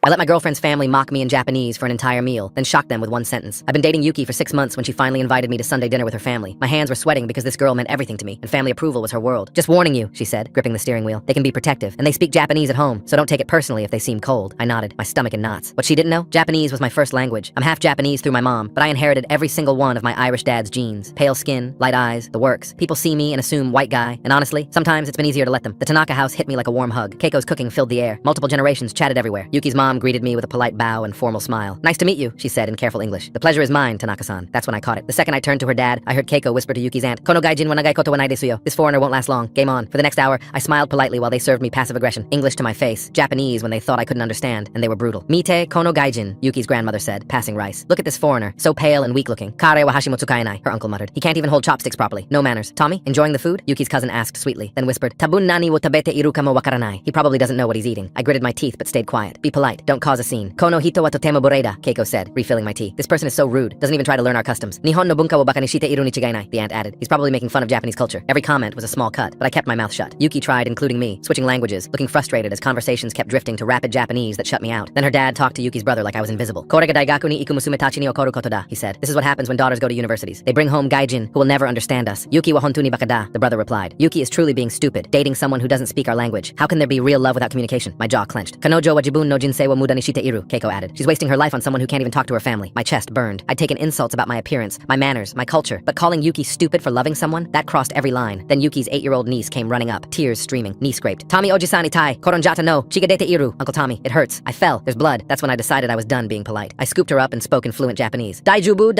I let my girlfriend's family mock me in Japanese for an entire meal, then shocked them with one sentence. I've been dating Yuki for 6 months when she finally invited me to Sunday dinner with her family. My hands were sweating because this girl meant everything to me, and family approval was her world. Just warning you, she said, gripping the steering wheel. They can be protective, and they speak Japanese at home, so don't take it personally if they seem cold. I nodded, my stomach in knots. What she didn't know? Japanese was my first language. I'm half Japanese through my mom, but I inherited every single one of my Irish dad's genes. Pale skin, light eyes, the works. People see me and assume white guy, and honestly, sometimes it's been easier to let them. The Tanaka house hit me like a warm hug. Keiko's cooking filled the air. Multiple generations chatted everywhere. Yuki's mom greeted me with a polite bow and formal smile. Nice to meet you, she said in careful English. The pleasure is mine, Tanaka-san. That's when I caught it. The second I turned to her dad, I heard Keiko whisper to Yuki's aunt, Kono gaijin wa nagai koto wa nai desu yo. This foreigner won't last long. Game on. For the next hour, I smiled politely while they served me passive aggression. English to my face, Japanese when they thought I couldn't understand, and they were brutal. Mite kono gaijin, Yuki's grandmother said, passing rice. Look at this foreigner, so pale and weak-looking. Kare wa hashimoto kaenai, her uncle muttered. He can't even hold chopsticks properly. No manners. Tommy, enjoying the food? Yuki's cousin asked sweetly, then whispered, Tabun nani wo tabete iru ka mo wakaranai. He probably doesn't know what he's eating. I gritted my teeth but stayed quiet. Be polite. Don't cause a scene. Kono hito wa totemo boreda, Keiko said, refilling my tea. This person is so rude. Doesn't even try to learn our customs. Nihon no bunka wo baka ni shite iru ni chigainai, the aunt added. He's probably making fun of Japanese culture. Every comment was a small cut, but I kept my mouth shut. Yuki tried including me, switching languages, looking frustrated as conversations kept drifting to rapid Japanese that shut me out. Then her dad talked to Yuki's brother like I was invisible. Kore ga daigaku ni iku musume tachi ni okoru koto da, he said. This is what happens when daughters go to universities. They bring home gaijin who will never understand us. Yuki wa hontu ni baka da, the brother replied. Yuki is truly being stupid, dating someone who doesn't speak our language. How can there be real love without communication? My jaw clenched. Kanojo wa jibun no jinsei wa muda ni shite iru, Keiko added. She's wasting her life on someone who can't even talk to her family. My chest burned. I'd taken insults about my appearance, my manners, my culture, but calling Yuki stupid for loving someone, that crossed every line. Then Yuki's 8-year-old niece came running up, tears streaming, knee scraped. Tommy ojisan itai, koronjata no, chigadete iru, Uncle Tommy, it hurts. I fell, there's blood. That's when I decided I was done being polite. I scooped her up and spoke in fluent Japanese. Daijubu,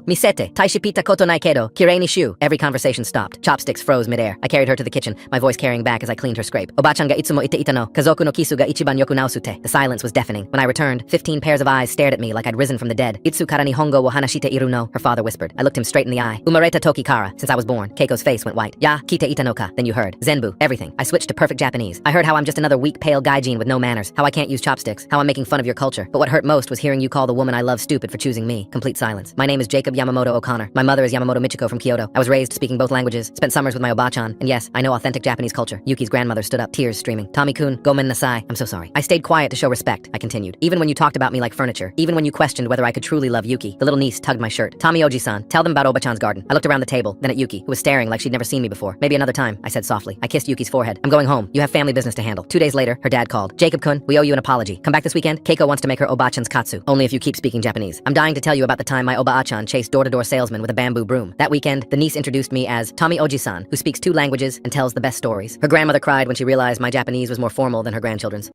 misete, taishipita koto nai kedo, kirei ni shu. Every conversation stopped. Chopsticks froze midair. I carried her to the kitchen, my voice carrying back as I cleaned her scrape. Obachan ga itsumo ite ita no, kazoku no kisu ga ichiban yoku naosute. The silence was deafening. When I returned, 15 pairs of eyes stared at me like I'd risen from the dead. Itsu kara nihongo wo hanashite iru no, her father whispered. I looked him straight in the eye. Umareta toki kara, since I was born. Keiko's face went white. Ya, kite ita no ka, then you heard. Zenbu, everything. I switched to perfect Japanese. I heard how I'm just another weak, pale gaijin with no manners, how I can't use chopsticks, how I'm making fun of your culture. But what hurt most was hearing you call the woman I love stupid for choosing me. Complete silence. My name is Jacob Yamamoto O'Connor. My mother is Yamamoto Michiko from Kyoto. I was raised speaking both languages, spent summers with my Obachan, and yes, I know authentic Japanese culture. Yuki's grandmother stood up, tears streaming. Tommy-kun, gomen nasai. I'm so sorry. I stayed quiet to show respect, I continued. Even when you talked about me like furniture, even when you questioned whether I could truly love Yuki, the little niece tugged my shirt. Tommy Oji-san, tell them about Obachan's garden. I looked around the table, then at Yuki, who was staring like she'd never seen me before. Maybe another time, I said softly. I kissed Yuki's forehead. I'm going home. You have family business to handle. 2 days later, her dad called. Jacob-kun, we owe you an apology. Come back this weekend. Keiko wants to make her Obachan's katsu. Only if you keep speaking Japanese. I'm dying to tell you about the time my Obachan chased door-to-door salesmen with a bamboo broom. That weekend, the niece introduced me as Tommy Oji-san, who speaks 2 languages and tells the best stories. Her grandmother cried when she realized my Japanese was more formal than her grandchildren's.